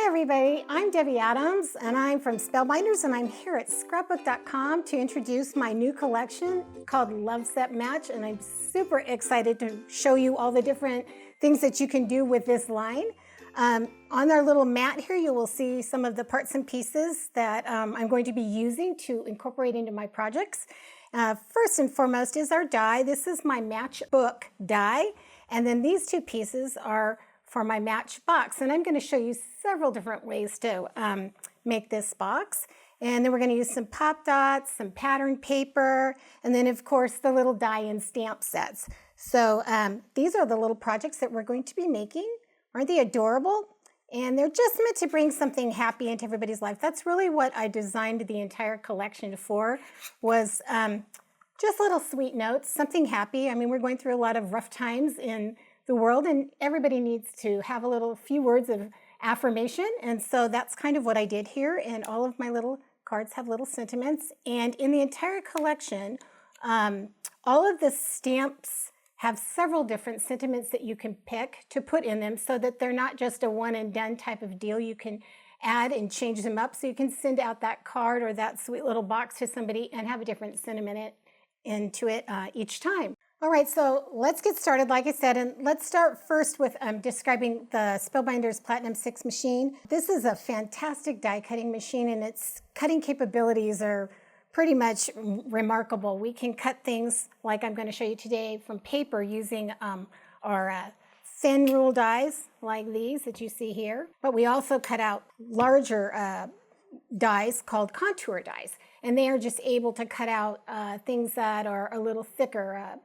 everybody, I'm Debi Adams and I'm from Spellbinders and I'm here at Scrapbook.com to introduce my new collection called Love Set Match, and I'm super excited to show you all the different things that you can do with this line. On our little mat here you will see some of the parts and pieces that I'm going to be using to incorporate into my projects. First and foremost is our die. This is my Matchbook die, and then these two pieces are for my match box, and I'm going to show you several different ways to make this box. And then we're going to use some pop dots, some pattern paper, and then of course the little die and stamp sets. So these are the little projects that we're going to be making. Aren't they adorable? And they're just meant to bring something happy into everybody's life. That's really what I designed the entire collection for, was just little sweet notes, something happy. I mean, we're going through a lot of rough times in the world, and everybody needs to have a few words of affirmation, and so that's kind of what I did here, and all of my little cards have little sentiments. And in the entire collection, all of the stamps have several different sentiments that you can pick to put in them so that they're not just a one and done type of deal. You can add and change them up, so you can send out that card or that sweet little box to somebody and have a different sentiment into it each time. All right, so let's get started, like I said, and let's start first with describing the Spellbinders Platinum 6 machine. This is a fantastic die cutting machine, and its cutting capabilities are pretty much remarkable. We can cut things like I'm going to show you today from paper using our thin rule dies like these that you see here, but we also cut out larger dies called contour dies, and they are just able to cut out things that are a little thicker,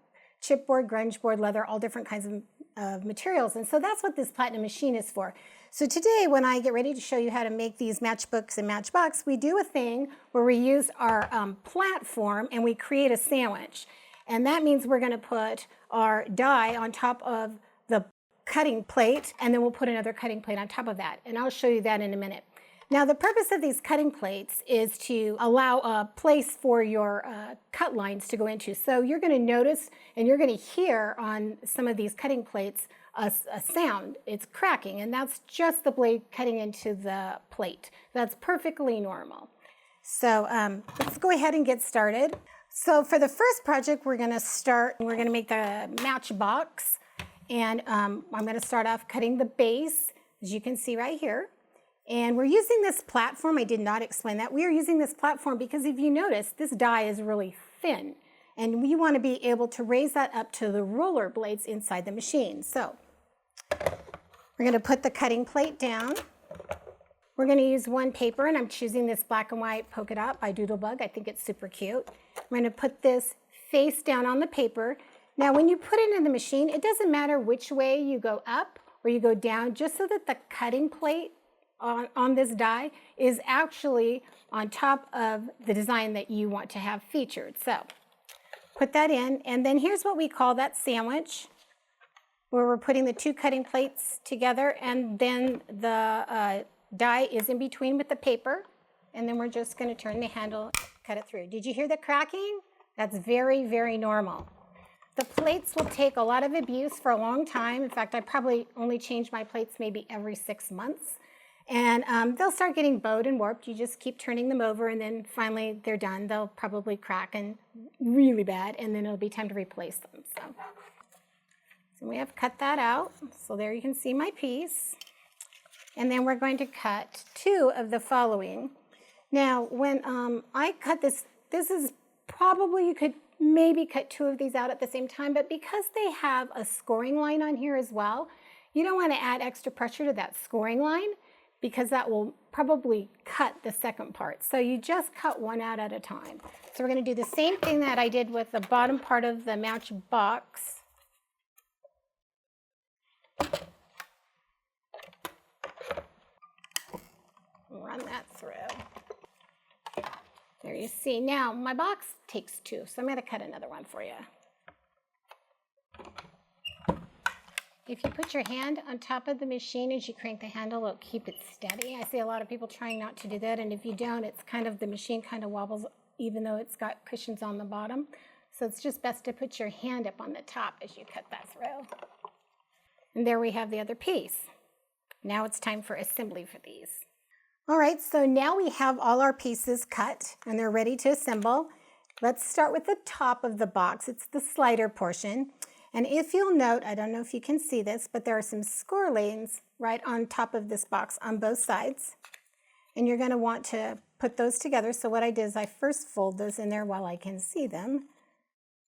chipboard, grunge board, leather, all different kinds of materials. And so that's what this platinum machine is for. So today, when I get ready to show you how to make these matchbooks and matchbox, we do a thing where we use our platform and we create a sandwich. And that means we're going to put our die on top of the cutting plate, and then we'll put another cutting plate on top of that. And I'll show you that in a minute. Now, the purpose of these cutting plates is to allow a place for your cut lines to go into. So you're going to notice and you're going to hear on some of these cutting plates a sound. It's cracking, and that's just the blade cutting into the plate. That's perfectly normal. So let's go ahead and get started. So for the first project, we're going to make the match box, and I'm going to start off cutting the base, as you can see right here. And we're using this platform. I did not explain that. We are using this platform because if you notice, this die is really thin, and we want to be able to raise that up to the roller blades inside the machine. So we're going to put the cutting plate down. We're going to use one paper, and I'm choosing this black and white polka dot by Doodlebug. I think it's super cute. I'm going to put this face down on the paper. Now, when you put it in the machine, it doesn't matter which way you go up or you go down, just so that the cutting plate on this die is actually on top of the design that you want to have featured. So put that in, and then here's what we call that sandwich, where we're putting the two cutting plates together, and then the die is in between with the paper, and then we're just going to turn the handle, cut it through. Did you hear the cracking? That's very, very normal. The plates will take a lot of abuse for a long time. In fact, I probably only change my plates maybe every 6 months. And they'll start getting bowed and warped. You just keep turning them over, and then finally they're done. They'll probably crack and really bad, and then it'll be time to replace them. So we have cut that out. So there you can see my piece. And then we're going to cut two of the following. Now, when I cut this is probably, you could maybe cut two of these out at the same time, but because they have a scoring line on here as well, you don't want to add extra pressure to that scoring line, because that will probably cut the second part. So you just cut one out at a time. So we're going to do the same thing that I did with the bottom part of the match box. Run that through. There you see. Now my box takes two, so I'm going to cut another one for you. If you put your hand on top of the machine as you crank the handle, it'll keep it steady. I see a lot of people trying not to do that, and if you don't, it's kind of, the machine kind of wobbles even though it's got cushions on the bottom. So it's just best to put your hand up on the top as you cut that through. And there we have the other piece. Now it's time for assembly for these. All right, so now we have all our pieces cut and they're ready to assemble. Let's start with the top of the box. It's the slider portion. And if you'll note, I don't know if you can see this, but there are some score lanes right on top of this box on both sides. And you're going to want to put those together. So what I did is I first fold those in there while I can see them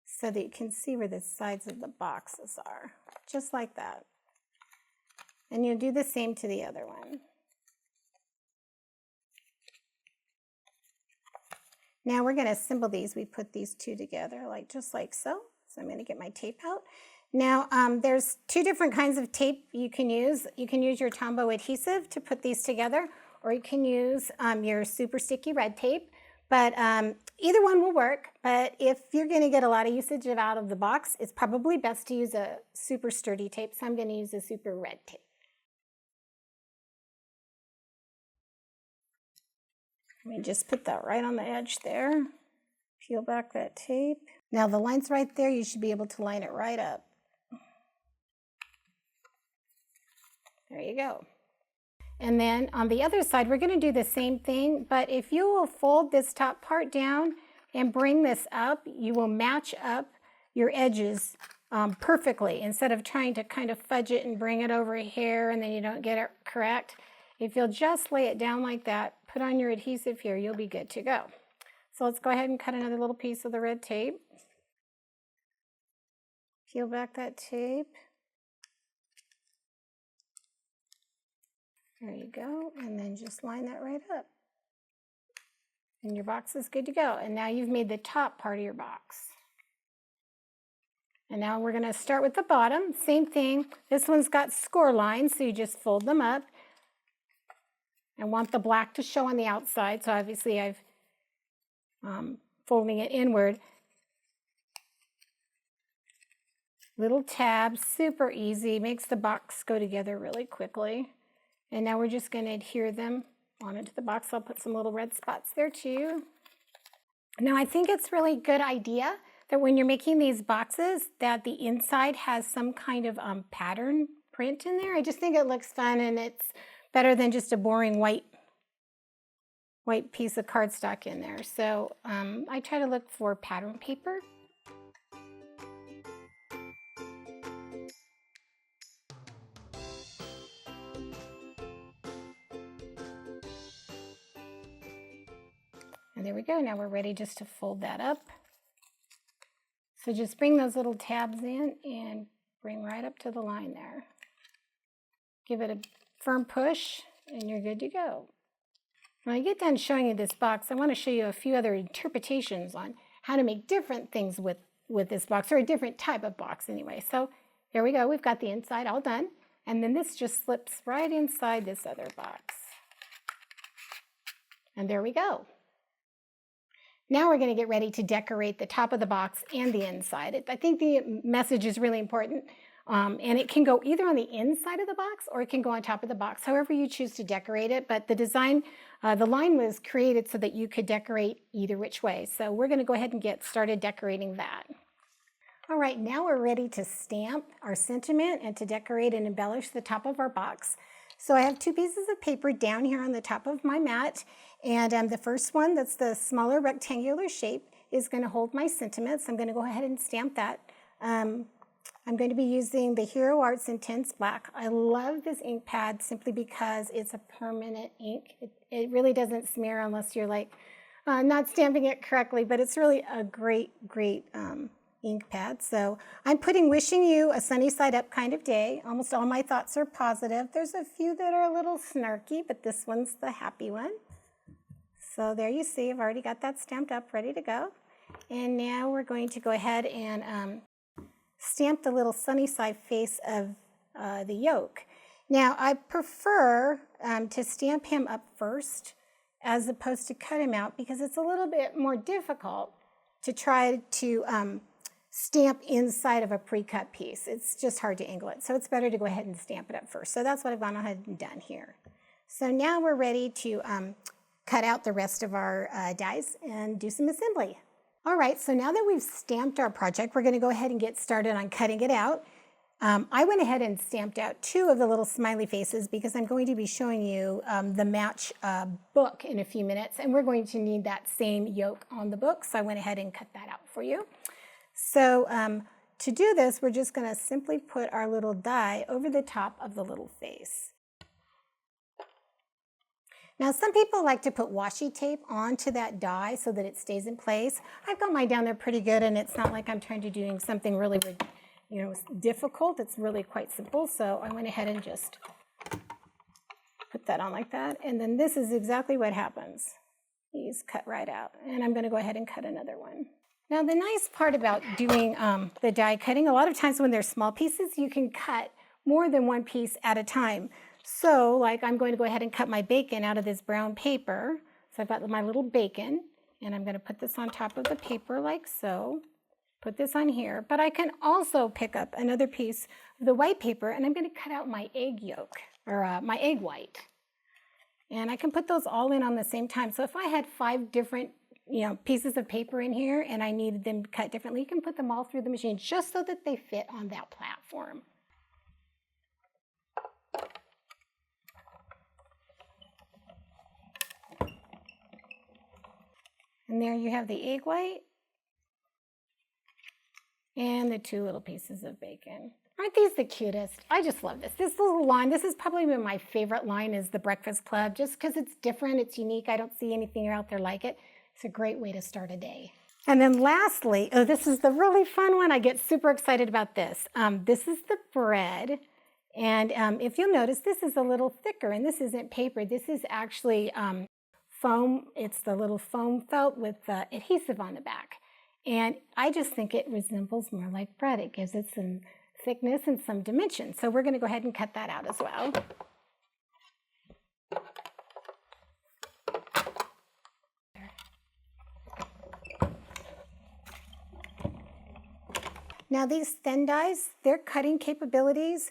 so that you can see where the sides of the boxes are, just like that. And you'll do the same to the other one. Now we're going to assemble these. We put these two together just like so. So I'm going to get my tape out. Now there's two different kinds of tape you can use. You can use your Tombow adhesive to put these together, or you can use your super sticky red tape. But either one will work. But if you're going to get a lot of usage out of the box, it's probably best to use a super sturdy tape. So I'm going to use a super red tape. Let me just put that right on the edge there. Peel back that tape. Now the line's right there. You should be able to line it right up. There you go. And then on the other side, we're going to do the same thing, but if you will fold this top part down and bring this up, you will match up your edges perfectly instead of trying to kind of fudge it and bring it over here and then you don't get it correct. If you'll just lay it down like that, put on your adhesive here, you'll be good to go. So let's go ahead and cut another little piece of the red tape. Peel back that tape. There you go, and then just line that right up. And your box is good to go. And now you've made the top part of your box. And now we're going to start with the bottom. Same thing. This one's got score lines, so you just fold them up. I want the black to show on the outside, so obviously I've folding it inward. Little tabs, super easy, makes the box go together really quickly. And now we're just going to adhere them onto the box. I'll put some little red spots there too. Now I think it's really good idea that when you're making these boxes that the inside has some kind of pattern print in there. I just think it looks fun and it's better than just a boring white piece of cardstock in there. So I try to look for pattern paper. And there we go. Now we're ready just to fold that up. So just bring those little tabs in and bring right up to the line there. Give it a firm push and you're good to go. When I get done showing you this box, I want to show you a few other interpretations on how to make different things with this box, or a different type of box anyway. So there we go. We've got the inside all done. And then this just slips right inside this other box. And there we go. Now we're going to get ready to decorate the top of the box and the inside. I think the message is really important. And it can go either on the inside of the box or it can go on top of the box, however you choose to decorate it. But the design, the line was created so that you could decorate either which way. So we're going to go ahead and get started decorating that. All right, now we're ready to stamp our sentiment and to decorate and embellish the top of our box. So I have two pieces of paper down here on the top of my mat. And the first one, that's the smaller rectangular shape, is going to hold my sentiments. I'm going to go ahead and stamp that. I'm going to be using the Hero Arts Intense Black. I love this ink pad simply because it's a permanent ink. It really doesn't smear unless you're like not stamping it correctly, but it's really a great ink pad. So I'm putting wishing you a sunny side up kind of day. Almost all my thoughts are positive. There's a few that are a little snarky, but this one's the happy one. So there you see, I've already got that stamped up, ready to go. And now we're going to go ahead and stamp the little sunny side face of the yoke. Now I prefer to stamp him up first as opposed to cut him out because it's a little bit more difficult to try to stamp inside of a pre-cut piece. It's just hard to angle it. So it's better to go ahead and stamp it up first. So that's what I've gone ahead and done here. So now we're ready to cut out the rest of our dies and do some assembly. All right, so now that we've stamped our project, we're going to go ahead and get started on cutting it out. I went ahead and stamped out 2 of the little smiley faces because I'm going to be showing you the match book in a few minutes, and we're going to need that same yoke on the book, so I went ahead and cut that out for you. So to do this, we're just going to simply put our little die over the top of the little face. Now, some people like to put washi tape onto that die so that it stays in place. I've got mine down there pretty good, and it's not like I'm trying to do something really, difficult. It's really quite simple. So I went ahead and just put that on like that. And then this is exactly what happens. These cut right out. And I'm going to go ahead and cut another one. Now, the nice part about doing the die cutting, a lot of times when they're small pieces, you can cut more than one piece at a time. So, like, I'm going to go ahead and cut my bacon out of this brown paper. So I've got my little bacon, and I'm going to put this on top of the paper like so. Put this on here. But I can also pick up another piece of the white paper, and I'm going to cut out my egg yolk, or my egg white. And I can put those all in on the same time. So if I had 5 different pieces of paper in here, and I needed them cut differently, you can put them all through the machine just so that they fit on that platform. And there you have the egg white and the 2 little pieces of bacon. Aren't these the cutest? I just love this. This little line, this has probably been my favorite line, is the Breakfast Club, just because it's different, it's unique. I don't see anything out there like it. It's a great way to start a day. And then lastly, this is the really fun one. I get super excited about this. This is the bread. And if you'll notice, this is a little thicker, and this isn't paper. This is actually foam. It's the little foam felt with the adhesive on the back. And I just think it resembles more like bread. It gives it some thickness and some dimension. So we're going to go ahead and cut that out as well. Now these thin dies, their cutting capabilities,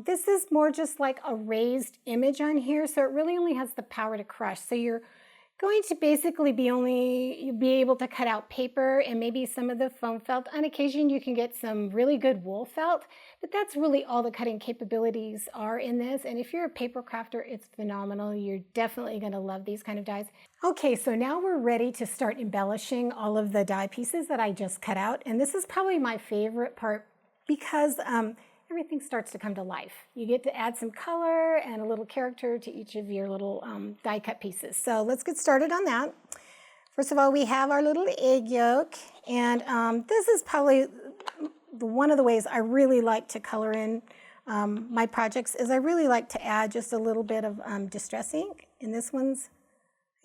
this is more just like a raised image on here, so it really only has the power to crush. So you're going to basically be able to cut out paper and maybe some of the foam felt. On occasion you can get some really good wool felt, but that's really all the cutting capabilities are in this. And if you're a paper crafter, it's phenomenal. You're definitely going to love these kind of dies. Okay, so now we're ready to start embellishing all of the die pieces that I just cut out. And this is probably my favorite part because everything starts to come to life. You get to add some color and a little character to each of your little die cut pieces. So let's get started on that. First of all, we have our little egg yolk, and this is probably one of the ways I really like to color in my projects is I really like to add just a little bit of distress ink. And this one's,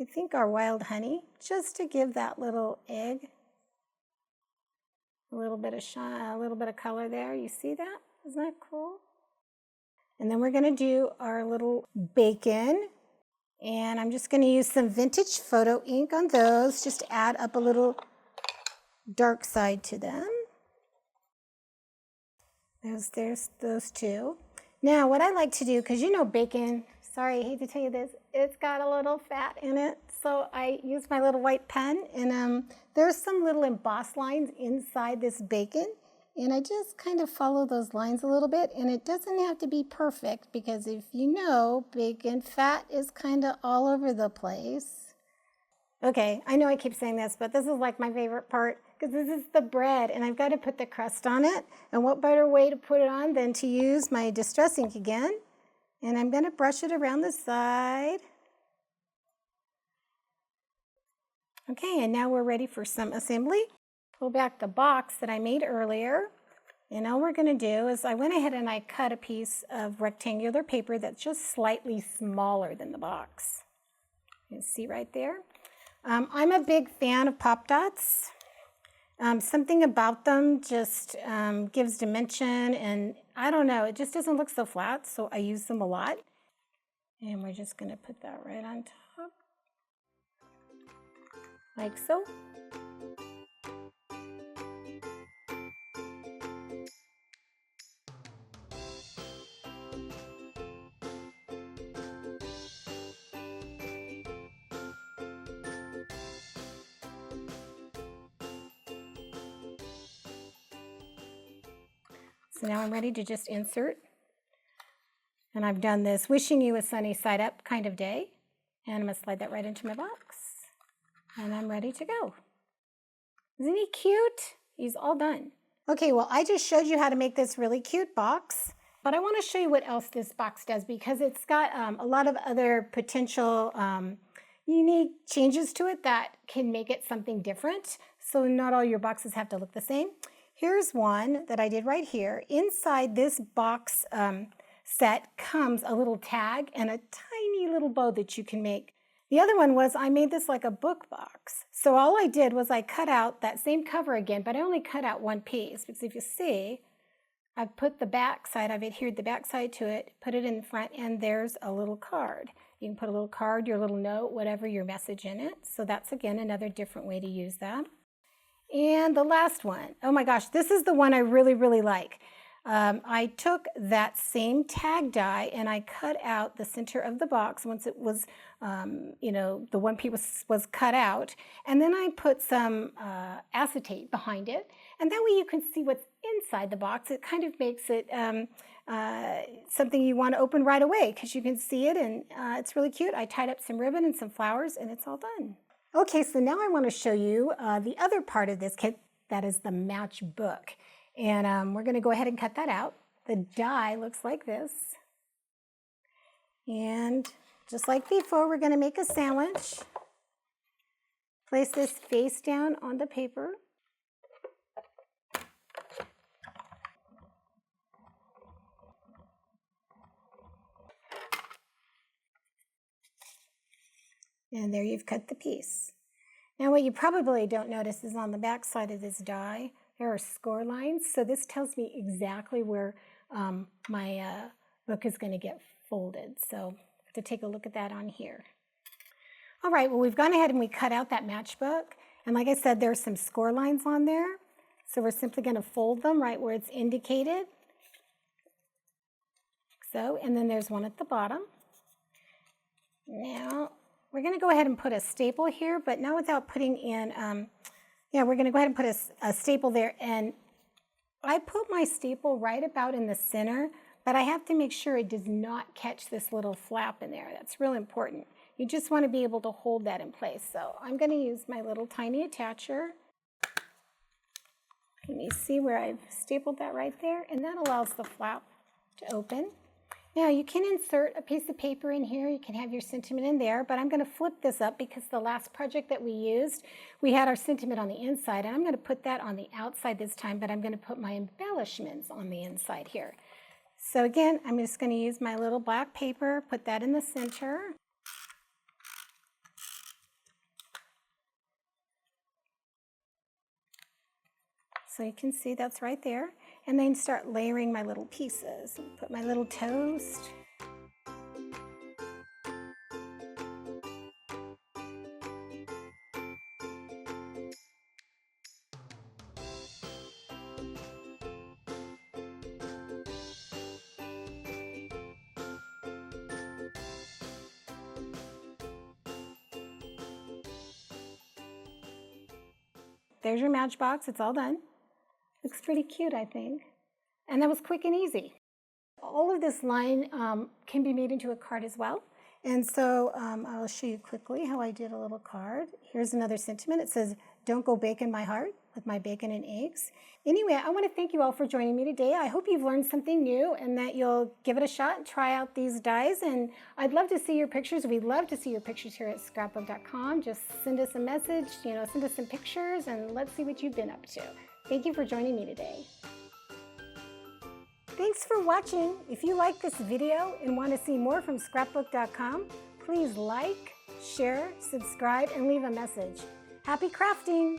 I think, our wild honey, just to give that little egg a little bit of shine, a little bit of color there. You see that? Isn't that cool? And then we're going to do our little bacon. And I'm just going to use some vintage photo ink on those, just to add up a little dark side to them. There's those 2. Now, what I like to do, because bacon, sorry, I hate to tell you this, it's got a little fat in it. So I use my little white pen, and there's some little embossed lines inside this bacon. And I just kind of follow those lines a little bit, and it doesn't have to be perfect because if you know, bacon fat is kind of all over the place. Okay, I know I keep saying this, but this is like my favorite part because this is the bread, and I've got to put the crust on it. And what better way to put it on than to use my distress ink again? And I'm going to brush it around the side. Okay, and now we're ready for some assembly. Pull back the box that I made earlier, and all we're going to do is I went ahead and I cut a piece of rectangular paper that's just slightly smaller than the box. You can see right there. I'm a big fan of pop dots. Something about them just gives dimension, and I don't know, it just doesn't look so flat, so I use them a lot. And we're just going to put that right on top, like so. So now I'm ready to just insert. And I've done this wishing you a sunny side up kind of day. And I'm going to slide that right into my box. And I'm ready to go. Isn't he cute? He's all done. Okay, well, I just showed you how to make this really cute box. But I want to show you what else this box does because it's got a lot of other potential unique changes to it that can make it something different. So not all your boxes have to look the same. Here's one that I did right here. Inside this box set comes a little tag and a tiny little bow that you can make. The other one was I made this like a book box. So all I did was I cut out that same cover again, but I only cut out one piece because if you see, I've put the back side, I've adhered the back side to it, put it in the front, and there's a little card. You can put a little card, your little note, whatever, your message in it. So that's, again, another different way to use that. And the last one, oh my gosh, this is the one I really, really like. I took that same tag die and I cut out the center of the box once it was, the one piece was cut out. And then I put some acetate behind it. And that way you can see what's inside the box. It kind of makes it something you want to open right away because you can see it and it's really cute. I tied up some ribbon and some flowers and it's all done. Okay, so now I want to show you the other part of this kit, that is the Matchbook. And we're going to go ahead and cut that out. The die looks like this. And just like before, we're going to make a sandwich. Place this face down on the paper. And there you've cut the piece. Now what you probably don't notice is on the back side of this die, there are score lines. So this tells me exactly where my book is going to get folded. So to take a look at that on here. All right, well, we've gone ahead and we cut out that matchbook. And like I said, there's some score lines on there. So we're simply going to fold them right where it's indicated. So, and then there's one at the bottom. Now, we're going to go ahead and put a staple here, but not without putting in, we're going to go ahead and put a staple there. And I put my staple right about in the center, but I have to make sure it does not catch this little flap in there. That's real important. You just want to be able to hold that in place. So I'm going to use my little tiny attacher. Can you see where I've stapled that right there? And that allows the flap to open. Now you can insert a piece of paper in here, you can have your sentiment in there, but I'm going to flip this up because the last project that we used, we had our sentiment on the inside, and I'm going to put that on the outside this time, but I'm going to put my embellishments on the inside here. So again, I'm just going to use my little black paper, put that in the center. So you can see that's right there. And then start layering my little pieces. Put my little toast. There's your Matchbox, it's all done. Looks pretty cute, I think. And that was quick and easy. All of this line can be made into a card as well. And so I'll show you quickly how I did a little card. Here's another sentiment. It says, "Don't go baking my heart," with my bacon and eggs. Anyway, I want to thank you all for joining me today. I hope you've learned something new and that you'll give it a shot and try out these dies. And I'd love to see your pictures. We'd love to see your pictures here at Scrapbook.com. Just send us a message, send us some pictures and let's see what you've been up to. Thank you for joining me today. Thanks for watching. If you like this video and want to see more from Scrapbook.com, please like, share, subscribe, and leave a message. Happy crafting!